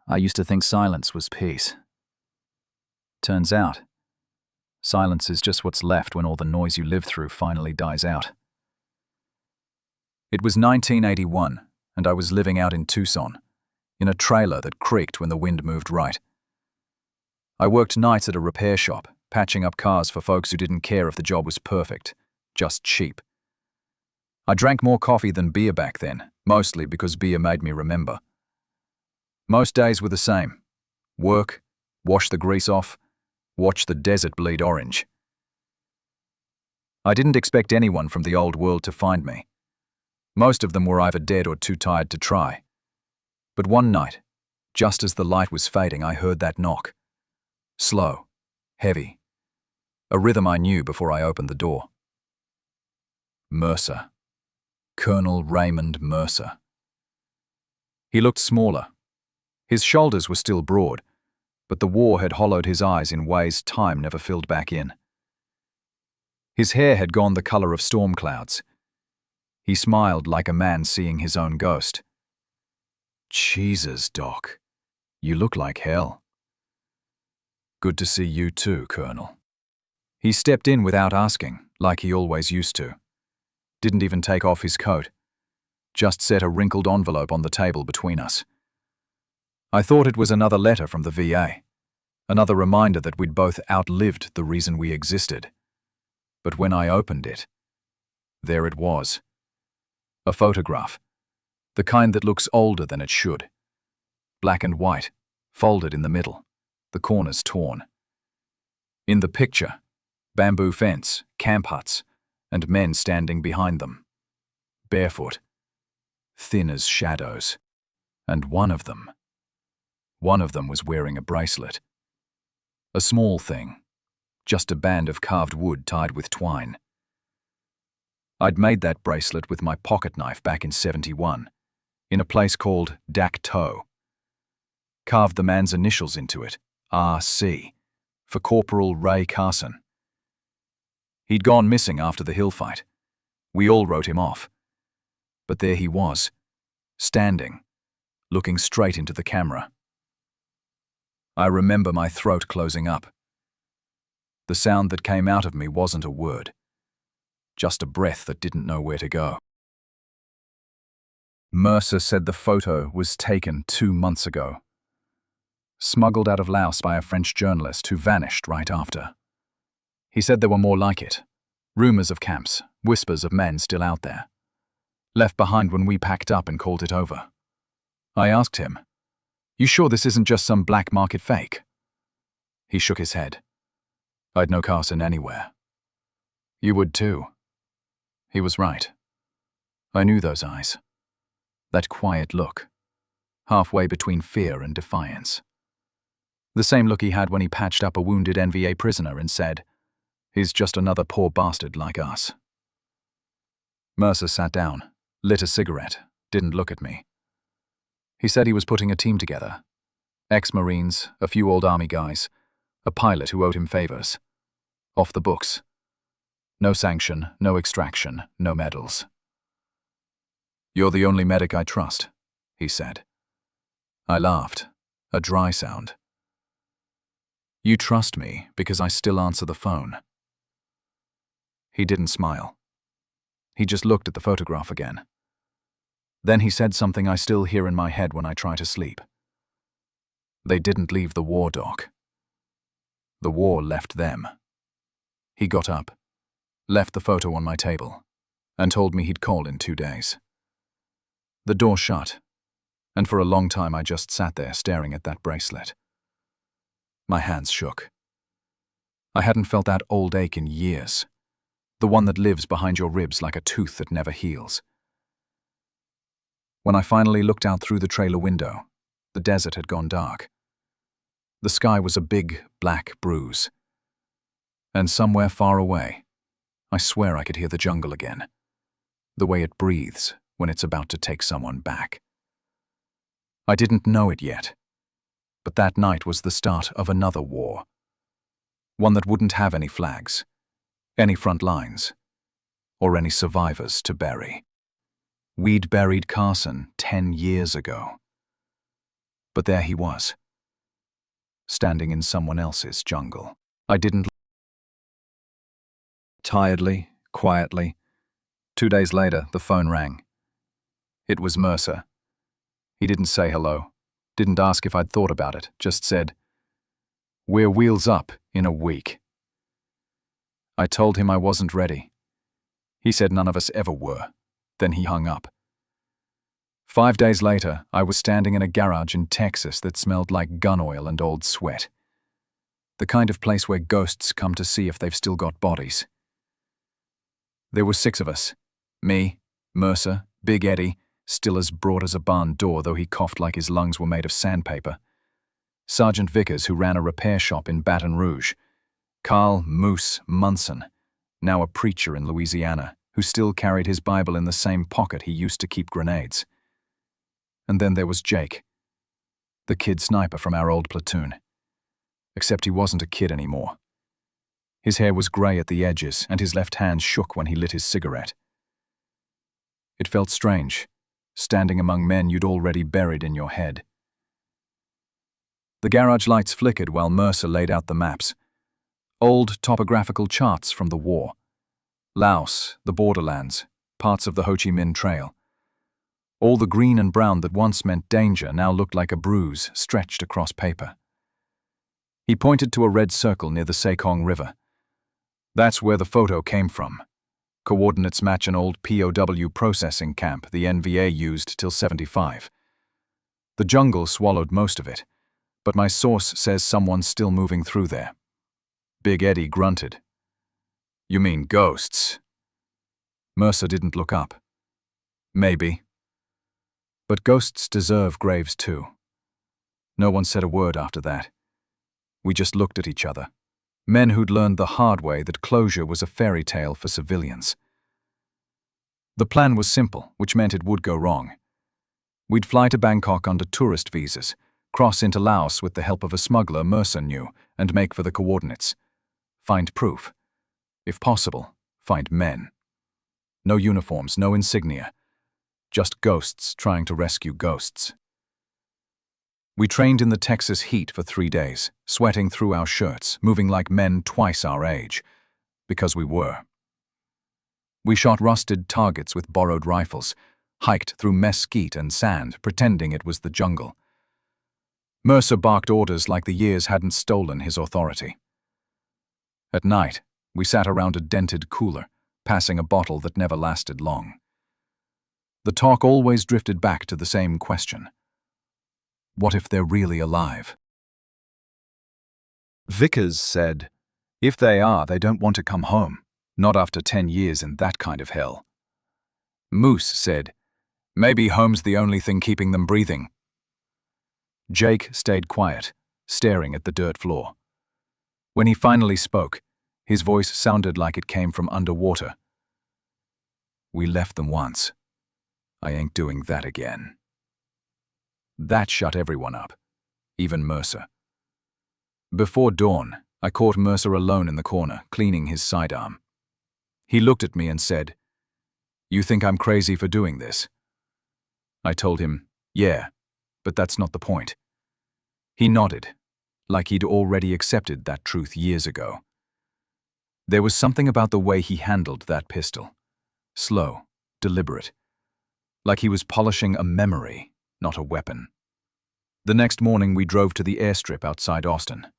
I used to think silence was peace. Turns out, silence is just what's left when all the noise you live through finally dies out. It was 1981, and I was living out in Tucson, in a trailer that creaked when the wind moved right. I worked nights at a repair shop, patching up cars for folks who didn't care if the job was perfect, just cheap. I drank more coffee than beer back then, mostly because beer made me remember. Most days were the same. Work, wash the grease off, watch the desert bleed orange. I didn't expect anyone from the old world to find me. Most of them were either dead or too tired to try. But one night, just as the light was fading, I heard that knock. Slow, heavy, a rhythm I knew before I opened the door. Mercer. Colonel Raymond Mercer. He looked smaller. His shoulders were still broad, but the war had hollowed his eyes in ways time never filled back in. His hair had gone the color of storm clouds. He smiled like a man seeing his own ghost. Jesus, Doc, you look like hell. Good to see you too, Colonel. He stepped in without asking, like he always used to. Didn't even take off his coat. Just set a wrinkled envelope on the table between us. I thought it was another letter from the VA. Another reminder that we'd both outlived the reason we existed. But when I opened it, there it was. A photograph. The kind that looks older than it should. Black and white, folded in the middle, the corners torn. In the picture, bamboo fence, camp huts, and men standing behind them. Barefoot, thin as shadows. And one of them was wearing a bracelet. A small thing, just a band of carved wood tied with twine. I'd made that bracelet with my pocket knife back in '71, in a place called Dak To. Carved the man's initials into it, R.C., for Corporal Ray Carson. He'd gone missing after the hill fight. We all wrote him off. But there he was, standing, looking straight into the camera. I remember my throat closing up. The sound that came out of me wasn't a word, just a breath that didn't know where to go. Mercer said the photo was taken 2 months ago. Smuggled out of Laos by a French journalist who vanished right after. He said there were more like it. Rumors of camps, whispers of men still out there. Left behind when we packed up and called it over. I asked him, "You sure this isn't just some black market fake?" He shook his head. I'd know Carson anywhere. You would too. He was right. I knew those eyes. That quiet look, halfway between fear and defiance. The same look he had when he patched up a wounded NVA prisoner and said, "He's just another poor bastard like us." Mercer sat down, lit a cigarette, didn't look at me. He said he was putting a team together. Ex-Marines, a few old Army guys, a pilot who owed him favors. Off the books. No sanction, no extraction, no medals. "You're the only medic I trust," he said. I laughed, a dry sound. "You trust me because I still answer the phone." He didn't smile. He just looked at the photograph again. Then he said something I still hear in my head when I try to sleep. They didn't leave the war, Doc. The war left them. He got up, left the photo on my table, and told me he'd call in 2 days. The door shut, and for a long time I just sat there staring at that bracelet. My hands shook. I hadn't felt that old ache in years, the one that lives behind your ribs like a tooth that never heals. When I finally looked out through the trailer window, the desert had gone dark. The sky was a big, black bruise. And somewhere far away, I swear I could hear the jungle again, the way it breathes when it's about to take someone back. I didn't know it yet, but that night was the start of another war. One that wouldn't have any flags, any front lines, or any survivors to bury. We'd buried Carson 10 years ago. But there he was, standing in someone else's jungle. I didn't. Tiredly, quietly. 2 days later, the phone rang. It was Mercer. He didn't say hello, didn't ask if I'd thought about it, just said, "We're wheels up in a week." I told him I wasn't ready. He said none of us ever were. Then he hung up. 5 days later, I was standing in a garage in Texas that smelled like gun oil and old sweat. The kind of place where ghosts come to see if they've still got bodies. There were 6 of us. Me, Mercer, Big Eddie, still as broad as a barn door though he coughed like his lungs were made of sandpaper. Sergeant Vickers, who ran a repair shop in Baton Rouge. Carl Moose Munson, now a preacher in Louisiana, who still carried his Bible in the same pocket he used to keep grenades. And then there was Jake, the kid sniper from our old platoon. Except he wasn't a kid anymore. His hair was grey at the edges, and his left hand shook when he lit his cigarette. It felt strange, standing among men you'd already buried in your head. The garage lights flickered while Mercer laid out the maps. Old topographical charts from the war. Laos, the borderlands, parts of the Ho Chi Minh Trail. All the green and brown that once meant danger now looked like a bruise stretched across paper. He pointed to a red circle near the Saigon River. That's where the photo came from. Coordinates match an old POW processing camp the NVA used till '75. The jungle swallowed most of it, but my source says someone's still moving through there. Big Eddie grunted. "You mean ghosts?" Mercer didn't look up. "Maybe. But ghosts deserve graves too." No one said a word after that. We just looked at each other. Men who'd learned the hard way that closure was a fairy tale for civilians. The plan was simple, which meant it would go wrong. We'd fly to Bangkok under tourist visas, cross into Laos with the help of a smuggler Mercer knew, and make for the coordinates. Find proof. If possible, find men. No uniforms, no insignia. Just ghosts trying to rescue ghosts. We trained in the Texas heat for 3 days, sweating through our shirts, moving like men twice our age, because we were. We shot rusted targets with borrowed rifles, hiked through mesquite and sand, pretending it was the jungle. Mercer barked orders like the years hadn't stolen his authority. At night, we sat around a dented cooler, passing a bottle that never lasted long. The talk always drifted back to the same question. What if they're really alive? Vickers said, "If they are, they don't want to come home, not after 10 years in that kind of hell." Moose said, "Maybe home's the only thing keeping them breathing." Jake stayed quiet, staring at the dirt floor. When he finally spoke, his voice sounded like it came from underwater. "We left them once. I ain't doing that again." That shut everyone up, even Mercer. Before dawn, I caught Mercer alone in the corner, cleaning his sidearm. He looked at me and said, "You think I'm crazy for doing this?" I told him, "Yeah, but that's not the point." He nodded, like he'd already accepted that truth years ago. There was something about the way he handled that pistol. Slow, deliberate. Like he was polishing a memory, not a weapon. The next morning we drove to the airstrip outside Austin.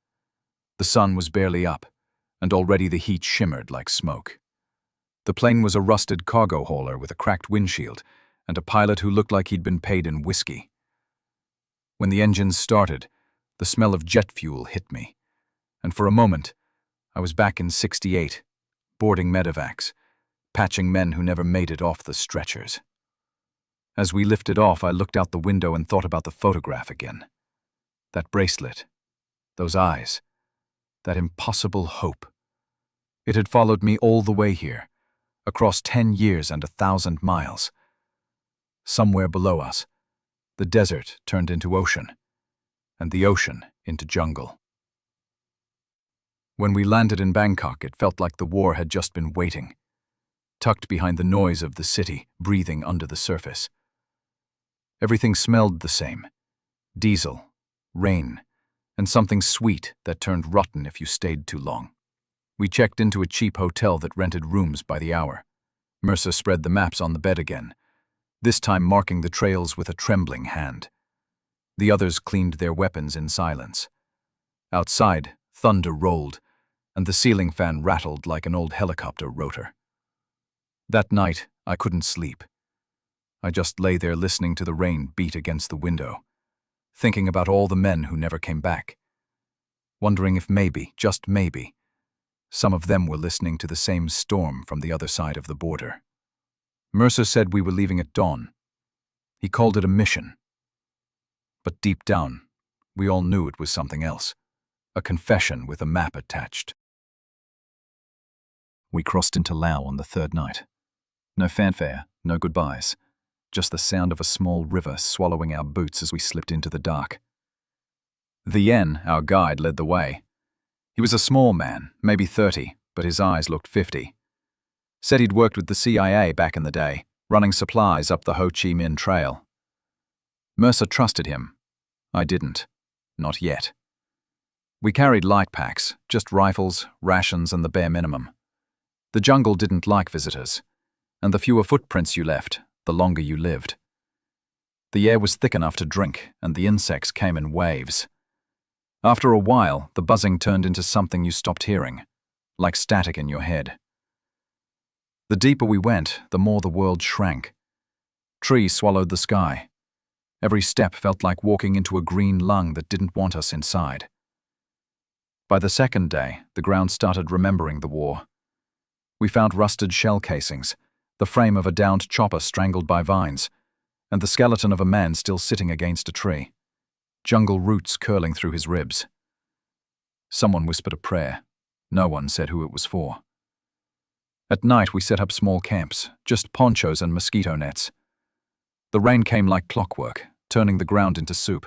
The sun was barely up, and already the heat shimmered like smoke. The plane was a rusted cargo hauler with a cracked windshield, and a pilot who looked like he'd been paid in whiskey. When the engines started, the smell of jet fuel hit me, and for a moment, I was back in '68, boarding medevacs, patching men who never made it off the stretchers. As we lifted off, I looked out the window and thought about the photograph again. That bracelet, those eyes, that impossible hope. It had followed me all the way here, across 10 years and 1,000 miles. Somewhere below us, the desert turned into ocean, and the ocean into jungle. When we landed in Bangkok, it felt like the war had just been waiting, tucked behind the noise of the city, breathing under the surface. Everything smelled the same. Diesel, rain, and something sweet that turned rotten if you stayed too long. We checked into a cheap hotel that rented rooms by the hour. Mercer spread the maps on the bed again, this time marking the trails with a trembling hand. The others cleaned their weapons in silence. Outside, thunder rolled, and the ceiling fan rattled like an old helicopter rotor. That night, I couldn't sleep. I just lay there listening to the rain beat against the window, thinking about all the men who never came back, wondering if maybe, just maybe, some of them were listening to the same storm from the other side of the border. Mercer said we were leaving at dawn. He called it a mission. But deep down, we all knew it was something else, a confession with a map attached. We crossed into Laos on the third night. No fanfare, no goodbyes, just the sound of a small river swallowing our boots as we slipped into the dark. The Yen, our guide, led the way. He was a small man, maybe 30, but his eyes looked 50. Said he'd worked with the CIA back in the day, running supplies up the Ho Chi Minh Trail. Mercer trusted him. I didn't. Not yet. We carried light packs, just rifles, rations, and the bare minimum. The jungle didn't like visitors, and the fewer footprints you left, the longer you lived. The air was thick enough to drink, and the insects came in waves. After a while, the buzzing turned into something you stopped hearing, like static in your head. The deeper we went, the more the world shrank. Trees swallowed the sky. Every step felt like walking into a green lung that didn't want us inside. By the second day, the ground started remembering the war. We found rusted shell casings, the frame of a downed chopper strangled by vines, and the skeleton of a man still sitting against a tree, jungle roots curling through his ribs. Someone whispered a prayer. No one said who it was for. At night, we set up small camps, just ponchos and mosquito nets. The rain came like clockwork, turning the ground into soup.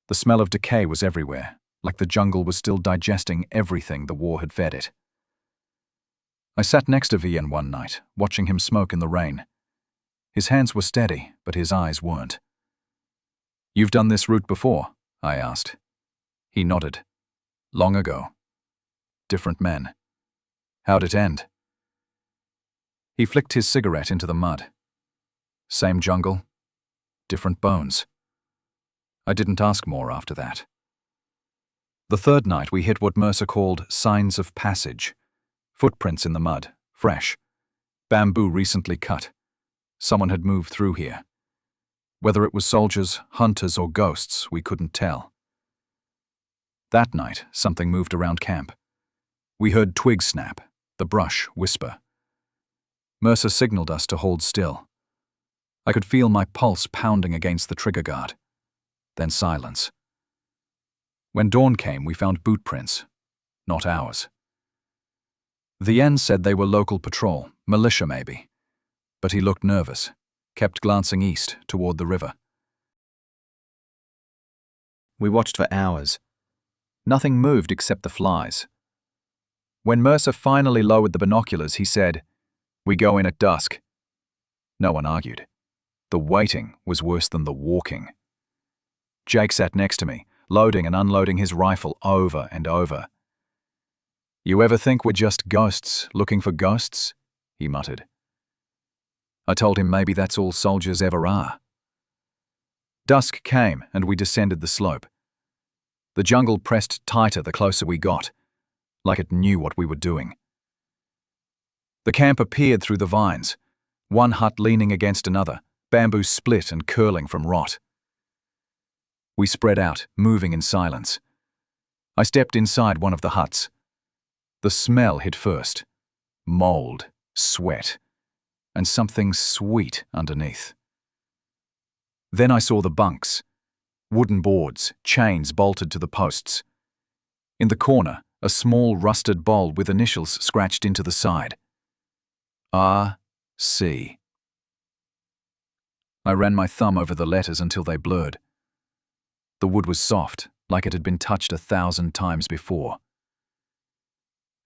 The smell of decay was everywhere, like the jungle was still digesting everything the war had fed it. I sat next to Vian one night, watching him smoke in the rain. His hands were steady, but his eyes weren't. "You've done this route before?" I asked. He nodded. "Long ago. Different men. How'd it end?" He flicked his cigarette into the mud. "Same jungle, different bones." I didn't ask more after that. The third night we hit what Mercer called signs of passage. Footprints in the mud, fresh. Bamboo recently cut. Someone had moved through here. Whether it was soldiers, hunters, or ghosts, we couldn't tell. That night, something moved around camp. We heard twigs snap, the brush whisper. Mercer signaled us to hold still. I could feel my pulse pounding against the trigger guard. Then silence. When dawn came, we found boot prints. Not ours. The Yen said they were local patrol, militia maybe. But he looked nervous, kept glancing east toward the river. We watched for hours. Nothing moved except the flies. When Mercer finally lowered the binoculars, he said, "We go in at dusk." No one argued. The waiting was worse than the walking. Jake sat next to me, loading and unloading his rifle over and over. "You ever think we're just ghosts looking for ghosts?" he muttered. I told him maybe that's all soldiers ever are. Dusk came and we descended the slope. The jungle pressed tighter the closer we got, like it knew what we were doing. The camp appeared through the vines, one hut leaning against another, bamboo split and curling from rot. We spread out, moving in silence. I stepped inside one of the huts. The smell hit first. Mold, sweat, and something sweet underneath. Then I saw the bunks. Wooden boards, chains bolted to the posts. In the corner, a small rusted bowl with initials scratched into the side. R.C. I ran my thumb over the letters until they blurred. The wood was soft, like it had been touched 1,000 times before.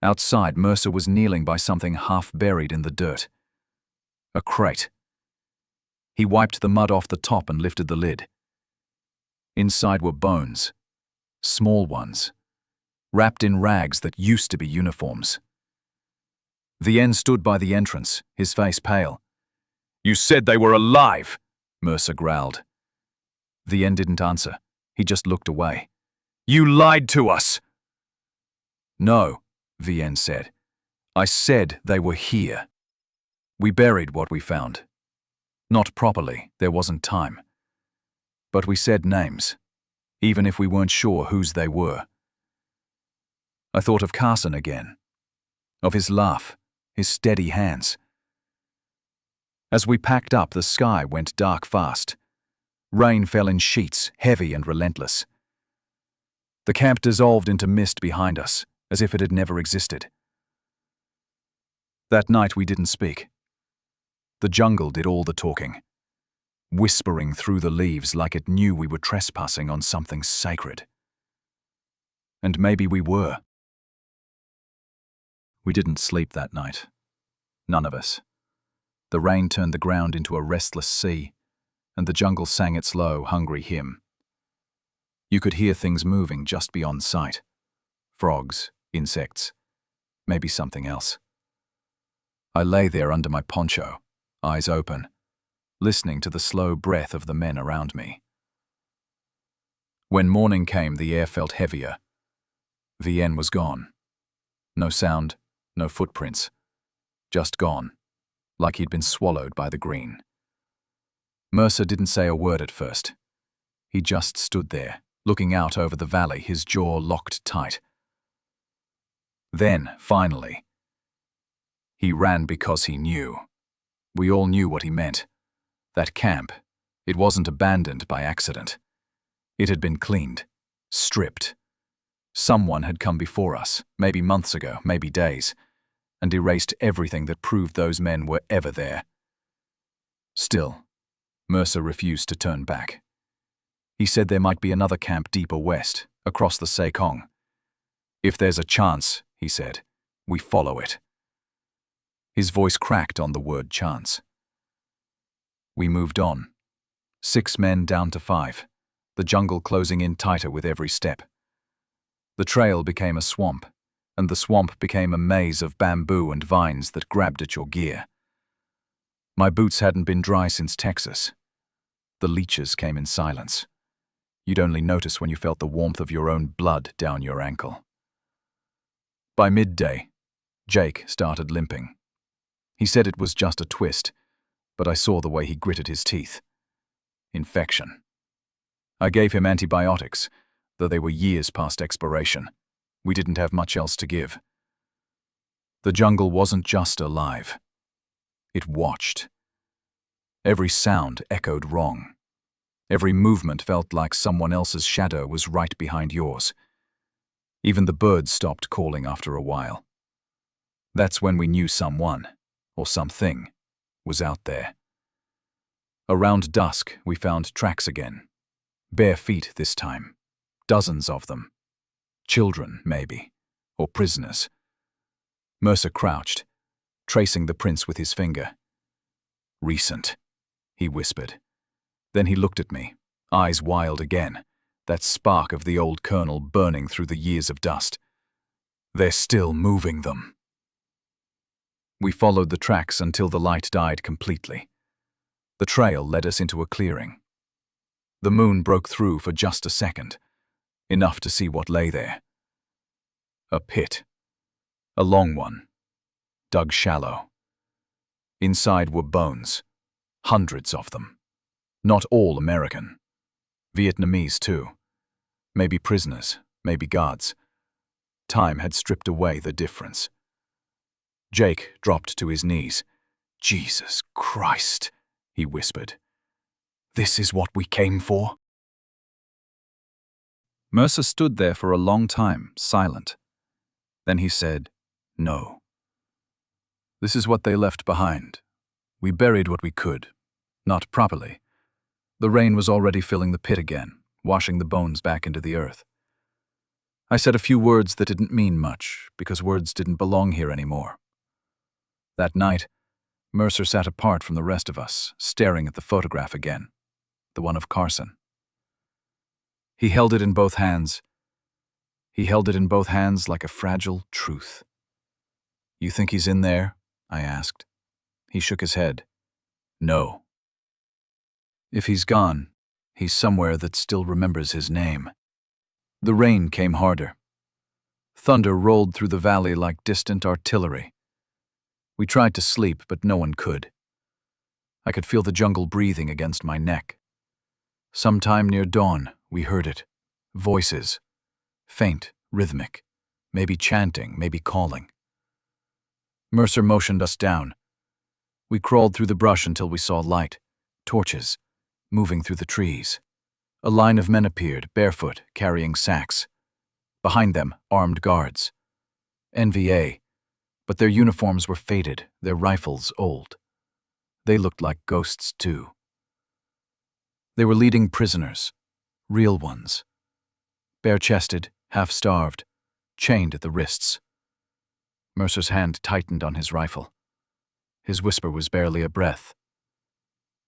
Outside, Mercer was kneeling by something half buried in the dirt. A crate. He wiped the mud off the top and lifted the lid. Inside were bones, small ones, wrapped in rags that used to be uniforms. Vien stood by the entrance, his face pale. "You said they were alive," Mercer growled. Vien didn't answer. He just looked away. "You lied to us!" "No," Vien said. "I said they were here. We buried what we found. Not properly, there wasn't time. But we said names, even if we weren't sure whose they were." I thought of Carson again, of his laugh, his steady hands. As we packed up, the sky went dark fast. Rain fell in sheets, heavy and relentless. The camp dissolved into mist behind us, as if it had never existed. That night we didn't speak. The jungle did all the talking, whispering through the leaves like it knew we were trespassing on something sacred. And maybe we were. We didn't sleep that night. None of us. The rain turned the ground into a restless sea, and the jungle sang its low, hungry hymn. You could hear things moving just beyond sight. Frogs, insects, maybe something else. I lay there under my poncho, eyes open, listening to the slow breath of the men around me. When morning came, the air felt heavier. Vien was gone. No sound, no footprints. Just gone, like he'd been swallowed by the green. Mercer didn't say a word at first. He just stood there, looking out over the valley, his jaw locked tight. Then, finally, he ran because he knew. We all knew what he meant. That camp, it wasn't abandoned by accident. It had been cleaned, stripped. Someone had come before us, maybe months ago, maybe days, and erased everything that proved those men were ever there. Still, Mercer refused to turn back. He said there might be another camp deeper west, across the Saigon. "If there's a chance," he said, "we follow it." His voice cracked on the word chance. We moved on. 6 men down to 5, the jungle closing in tighter with every step. The trail became a swamp, and the swamp became a maze of bamboo and vines that grabbed at your gear. My boots hadn't been dry since Texas. The leeches came in silence. You'd only notice when you felt the warmth of your own blood down your ankle. By midday, Jake started limping. He said it was just a twist, but I saw the way he gritted his teeth. Infection. I gave him antibiotics, though they were years past expiration. We didn't have much else to give. The jungle wasn't just alive. It watched. Every sound echoed wrong. Every movement felt like someone else's shadow was right behind yours. Even the birds stopped calling after a while. That's when we knew someone, or something, was out there. Around dusk, we found tracks again. Bare feet this time. Dozens of them. Children, maybe, or prisoners. Mercer crouched, tracing the prints with his finger. "Recent," he whispered. Then he looked at me, eyes wild again, that spark of the old colonel burning through the years of dust. "They're still moving them." We followed the tracks until the light died completely. The trail led us into a clearing. The moon broke through for just a second, enough to see what lay there. A pit. A long one, dug shallow. Inside were bones, hundreds of them. Not all American. Vietnamese, too. Maybe prisoners, maybe guards. Time had stripped away the difference. Jake dropped to his knees. "Jesus Christ," he whispered. "This is what we came for?" Mercer stood there for a long time, silent. Then he said, "No. This is what they left behind. We buried what we could. Not properly. The rain was already filling the pit again, washing the bones back into the earth. I said a few words that didn't mean much, because words didn't belong here anymore. That night, Mercer sat apart from the rest of us, staring at the photograph again, the one of Carson. He held it in both hands. He held it in both hands like a fragile truth. "You think he's in there?" I asked. He shook his head. "No. If he's gone, he's somewhere that still remembers his name." The rain came harder. Thunder rolled through the valley like distant artillery. We tried to sleep, but no one could. I could feel the jungle breathing against my neck. Sometime near dawn, we heard it. Voices. Faint, rhythmic. Maybe chanting, maybe calling. Mercer motioned us down. We crawled through the brush until we saw light. Torches. Moving through the trees. A line of men appeared, barefoot, carrying sacks. Behind them, armed guards. NVA. But their uniforms were faded, their rifles old. They looked like ghosts, too. They were leading prisoners. Real ones. Bare-chested, half-starved, chained at the wrists. Mercer's hand tightened on his rifle. His whisper was barely a breath.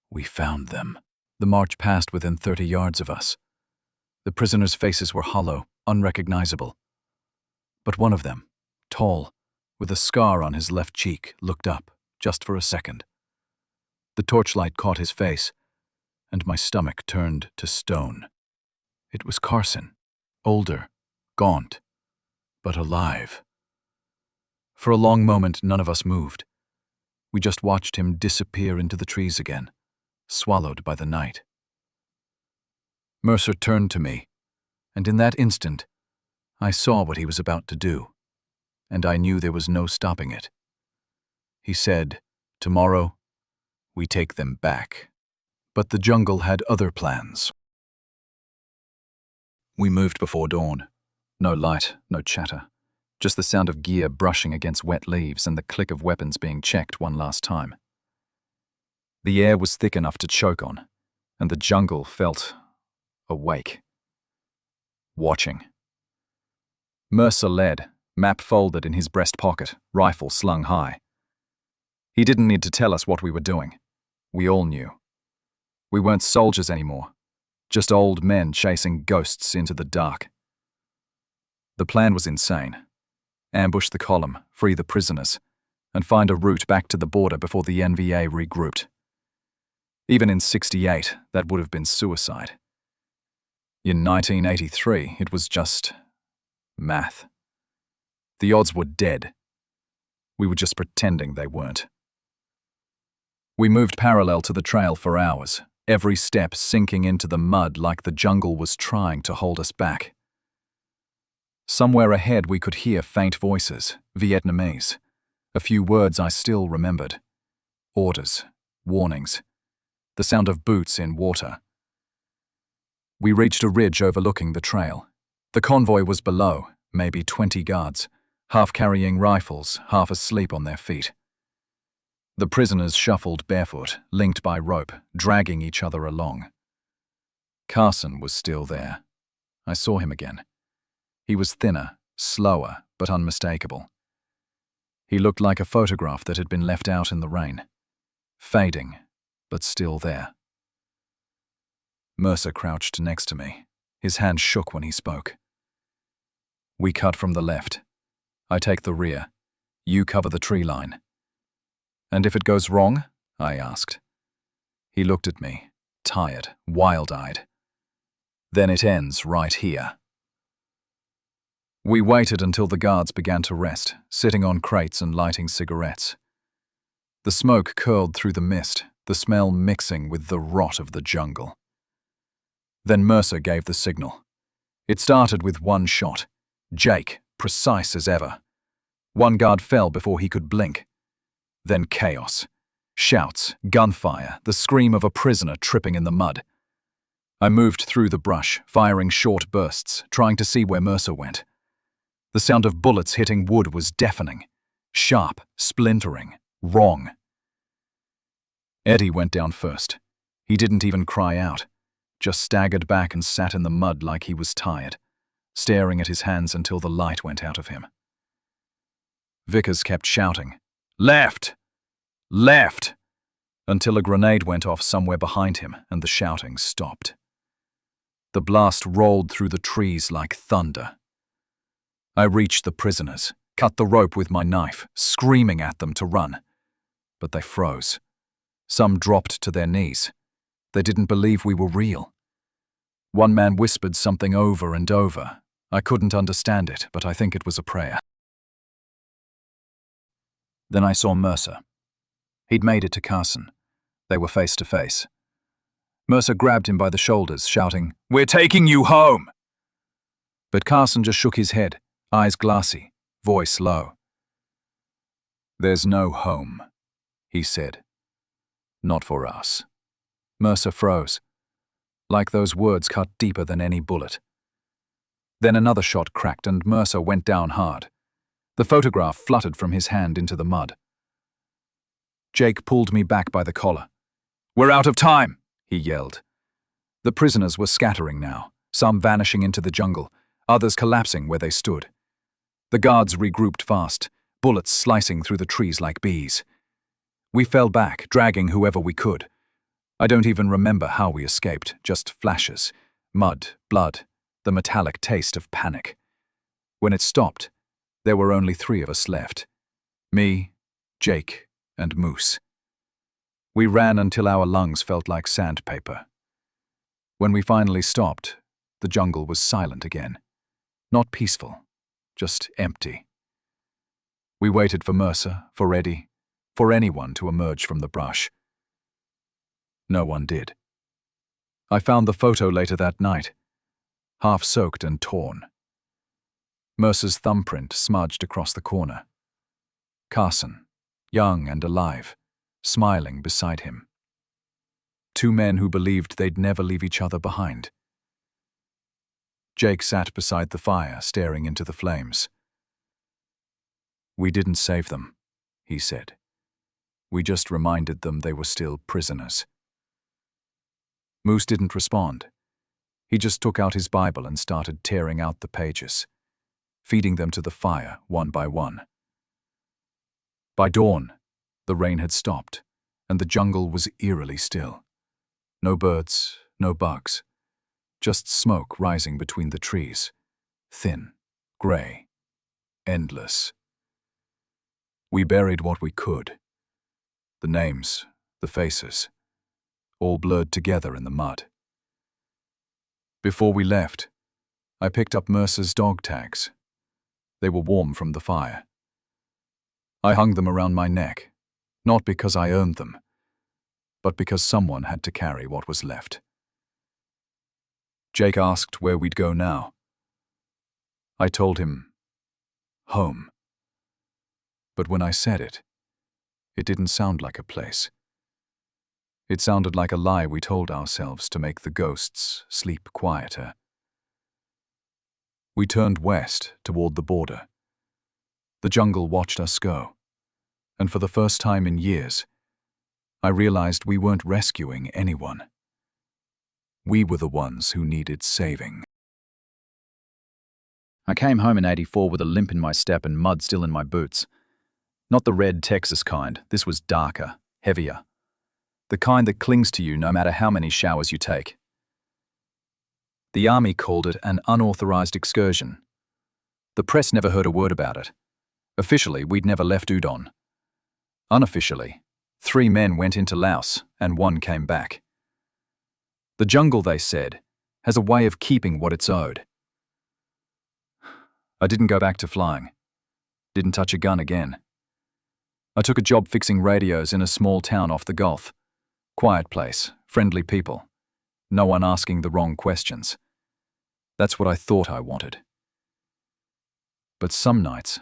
"We found them." The march passed within 30 yards of us. The prisoners' faces were hollow, unrecognizable. But one of them, tall, with a scar on his left cheek, looked up, just for a second. The torchlight caught his face, and my stomach turned to stone. It was Carson, older, gaunt, but alive. For a long moment, none of us moved. We just watched him disappear into the trees again, swallowed by the night. Mercer turned to me, and in that instant, I saw what he was about to do, and I knew there was no stopping it. He said, "Tomorrow, we take them back." But the jungle had other plans. We moved before dawn. No light, no chatter. Just the sound of gear brushing against wet leaves and the click of weapons being checked one last time. The air was thick enough to choke on, and the jungle felt awake. Watching. Mercer led, map folded in his breast pocket, rifle slung high. He didn't need to tell us what we were doing. We all knew. We weren't soldiers anymore, just old men chasing ghosts into the dark. The plan was insane. Ambush the column, free the prisoners, and find a route back to the border before the NVA regrouped. Even in '68, that would have been suicide. In 1983, it was just math. The odds were dead. We were just pretending they weren't. We moved parallel to the trail for hours, every step sinking into the mud like the jungle was trying to hold us back. Somewhere ahead we could hear faint voices, Vietnamese, a few words I still remembered. Orders, warnings, the sound of boots in water. We reached a ridge overlooking the trail. The convoy was below, maybe 20 guards, half carrying rifles, half asleep on their feet. The prisoners shuffled barefoot, linked by rope, dragging each other along. Carson was still there. I saw him again. He was thinner, slower, but unmistakable. He looked like a photograph that had been left out in the rain. Fading, but still there. Mercer crouched next to me. His hand shook when he spoke. We cut from the left. I take the rear. You cover the tree line. "And if it goes wrong?" I asked. He looked at me, tired, wild-eyed. "Then it ends right here." We waited until the guards began to rest, sitting on crates and lighting cigarettes. The smoke curled through the mist, the smell mixing with the rot of the jungle. Then Mercer gave the signal. It started with one shot. Jake, precise as ever. One guard fell before he could blink. Then chaos. Shouts, gunfire, the scream of a prisoner tripping in the mud. I moved through the brush, firing short bursts, trying to see where Mercer went. The sound of bullets hitting wood was deafening. Sharp, splintering, wrong. Eddie went down first. He didn't even cry out, just staggered back and sat in the mud like he was tired, staring at his hands until the light went out of him. Vickers kept shouting, "Left! Left!" until a grenade went off somewhere behind him and the shouting stopped. The blast rolled through the trees like thunder. I reached the prisoners, cut the rope with my knife, screaming at them to run. But they froze. Some dropped to their knees. They didn't believe we were real. One man whispered something over and over. I couldn't understand it, but I think it was a prayer. Then I saw Mercer. He'd made it to Carson. They were face to face. Mercer grabbed him by the shoulders, shouting, "We're taking you home!" But Carson just shook his head, eyes glassy, voice low. "There's no home," he said. "Not for us." Mercer froze, like those words cut deeper than any bullet. Then another shot cracked and Mercer went down hard. The photograph fluttered from his hand into the mud. Jake pulled me back by the collar. "We're out of time!" he yelled. The prisoners were scattering now, some vanishing into the jungle, others collapsing where they stood. The guards regrouped fast, bullets slicing through the trees like bees. We fell back, dragging whoever we could. I don't even remember how we escaped, just flashes, mud, blood, the metallic taste of panic. When it stopped, there were only 3 of us left. Me, Jake, and Moose. We ran until our lungs felt like sandpaper. When we finally stopped, the jungle was silent again. Not peaceful, just empty. We waited for Mercer, for Eddie, for anyone to emerge from the brush. No one did. I found the photo later that night, half soaked and torn. Mercer's thumbprint smudged across the corner. Carson, young and alive, smiling beside him. 2 men who believed they'd never leave each other behind. Jake sat beside the fire, staring into the flames. "We didn't save them," he said. "We just reminded them they were still prisoners." Moose didn't respond. He just took out his Bible and started tearing out the pages, feeding them to the fire one by one. By dawn, the rain had stopped, and the jungle was eerily still. No birds, no bugs, just smoke rising between the trees, thin, gray, endless. We buried what we could. The names, the faces, all blurred together in the mud. Before we left, I picked up Mercer's dog tags. They were warm from the fire. I hung them around my neck, not because I earned them, but because someone had to carry what was left. Jake asked where we'd go now. I told him, home. But when I said it, it didn't sound like a place. It sounded like a lie we told ourselves to make the ghosts sleep quieter. We turned west toward the border. The jungle watched us go, and for the first time in years, I realized we weren't rescuing anyone. We were the ones who needed saving. I came home in '84 with a limp in my step and mud still in my boots. Not the red Texas kind, this was darker, heavier. The kind that clings to you no matter how many showers you take. The army called it an unauthorized excursion. The press never heard a word about it. Officially, we'd never left Udon. Unofficially, 3 men went into Laos and 1 came back. The jungle, they said, has a way of keeping what it's owed. I didn't go back to flying. Didn't touch a gun again. I took a job fixing radios in a small town off the Gulf. Quiet place, friendly people. No one asking the wrong questions. That's what I thought I wanted. But some nights,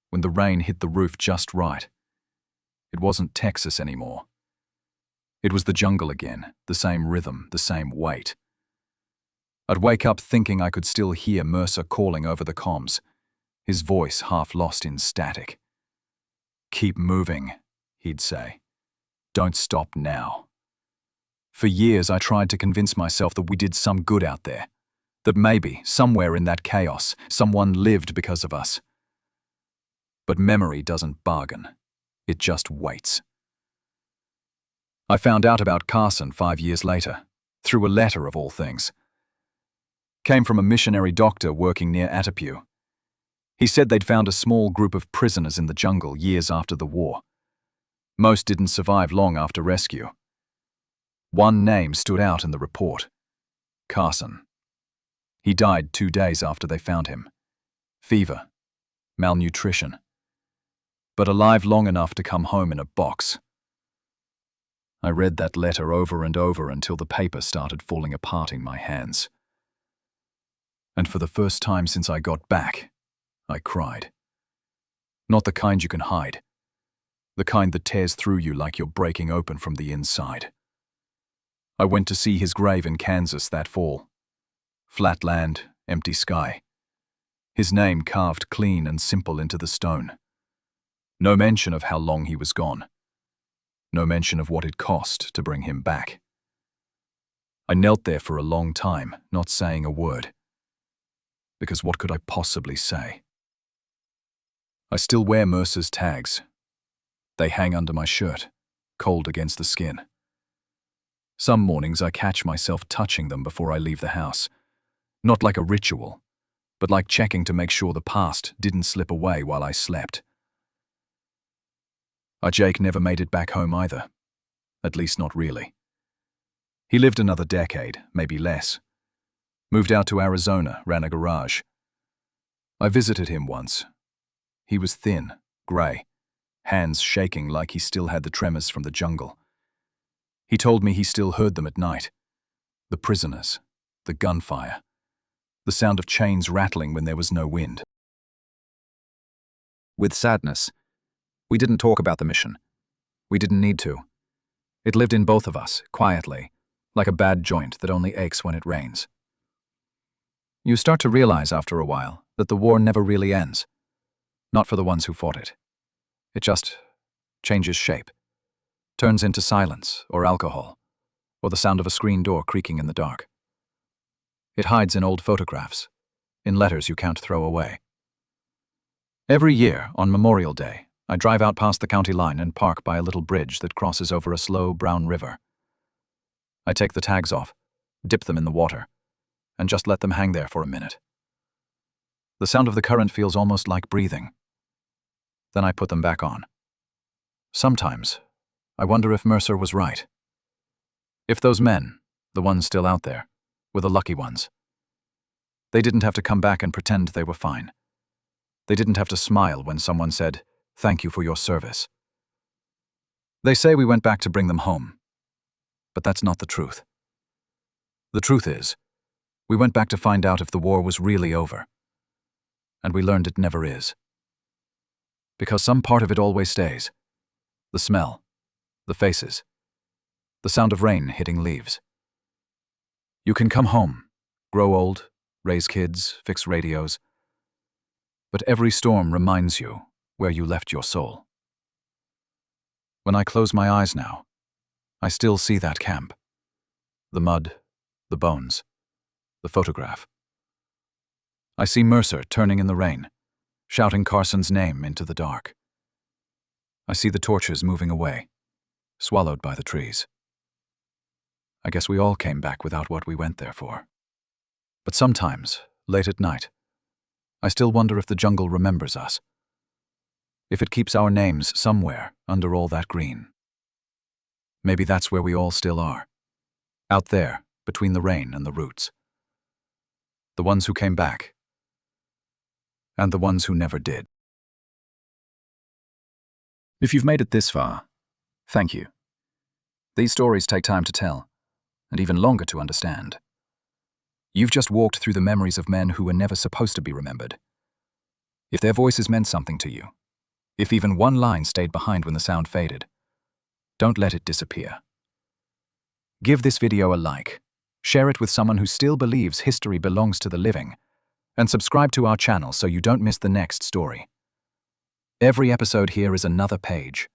when the rain hit the roof just right, it wasn't Texas anymore. It was the jungle again, the same rhythm, the same weight. I'd wake up thinking I could still hear Mercer calling over the comms, his voice half lost in static. "Keep moving," he'd say. "Don't stop now." For years I tried to convince myself that we did some good out there, that maybe, somewhere in that chaos, someone lived because of us. But memory doesn't bargain. It just waits. I found out about Carson 5 years later, through a letter of all things. Came from a missionary doctor working near Atapu. He said they'd found a small group of prisoners in the jungle years after the war. Most didn't survive long after rescue. One name stood out in the report: Carson. He died 2 days after they found him. Fever, malnutrition, but alive long enough to come home in a box. I read that letter over and over until the paper started falling apart in my hands. And for the first time since I got back, I cried. Not the kind you can hide. The kind that tears through you like you're breaking open from the inside. I went to see his grave in Kansas that fall. Flat land, empty sky. His name carved clean and simple into the stone. No mention of how long he was gone. No mention of what it cost to bring him back. I knelt there for a long time, not saying a word. Because what could I possibly say? I still wear Mercer's tags. They hang under my shirt, cold against the skin. Some mornings I catch myself touching them before I leave the house. Not like a ritual, but like checking to make sure the past didn't slip away while I slept. Our Jake never made it back home either. At least not really. He lived another decade, maybe less. Moved out to Arizona, ran a garage. I visited him once. He was thin, grey, hands shaking like he still had the tremors from the jungle. He told me he still heard them at night. The prisoners, the gunfire, the sound of chains rattling when there was no wind. With sadness, we didn't talk about the mission. We didn't need to. It lived in both of us, quietly, like a bad joint that only aches when it rains. You start to realize after a while that the war never really ends. Not for the ones who fought it. It just changes shape. Turns into silence or alcohol, or the sound of a screen door creaking in the dark. It hides in old photographs, in letters you can't throw away. Every year, on Memorial Day, I drive out past the county line and park by a little bridge that crosses over a slow brown river. I take the tags off, dip them in the water, and just let them hang there for a minute. The sound of the current feels almost like breathing. Then I put them back on. Sometimes, I wonder if Mercer was right. If those men, the ones still out there, were the lucky ones. They didn't have to come back and pretend they were fine. They didn't have to smile when someone said, "Thank you for your service." They say we went back to bring them home. But that's not the truth. The truth is, we went back to find out if the war was really over. And we learned it never is. Because some part of it always stays. The smell, the faces, the sound of rain hitting leaves. You can come home, grow old, raise kids, fix radios. But every storm reminds you where you left your soul. When I close my eyes now, I still see that camp. The mud, the bones, the photograph. I see Mercer turning in the rain, shouting Carson's name into the dark. I see the torches moving away, swallowed by the trees. I guess we all came back without what we went there for. But sometimes, late at night, I still wonder if the jungle remembers us. If it keeps our names somewhere under all that green. Maybe that's where we all still are. Out there, between the rain and the roots. The ones who came back. And the ones who never did. If you've made it this far, thank you. These stories take time to tell, and even longer to understand. You've just walked through the memories of men who were never supposed to be remembered. If their voices meant something to you, if even one line stayed behind when the sound faded, don't let it disappear. Give this video a like, share it with someone who still believes history belongs to the living, and subscribe to our channel so you don't miss the next story. Every episode here is another page,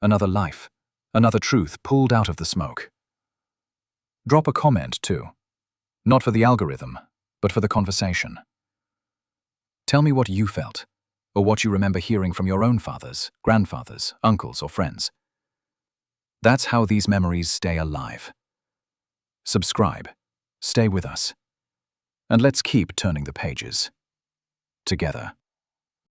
another life, another truth pulled out of the smoke. Drop a comment too, not for the algorithm, but for the conversation. Tell me what you felt, or what you remember hearing from your own fathers, grandfathers, uncles, or friends. That's how these memories stay alive. Subscribe, stay with us, and let's keep turning the pages. Together.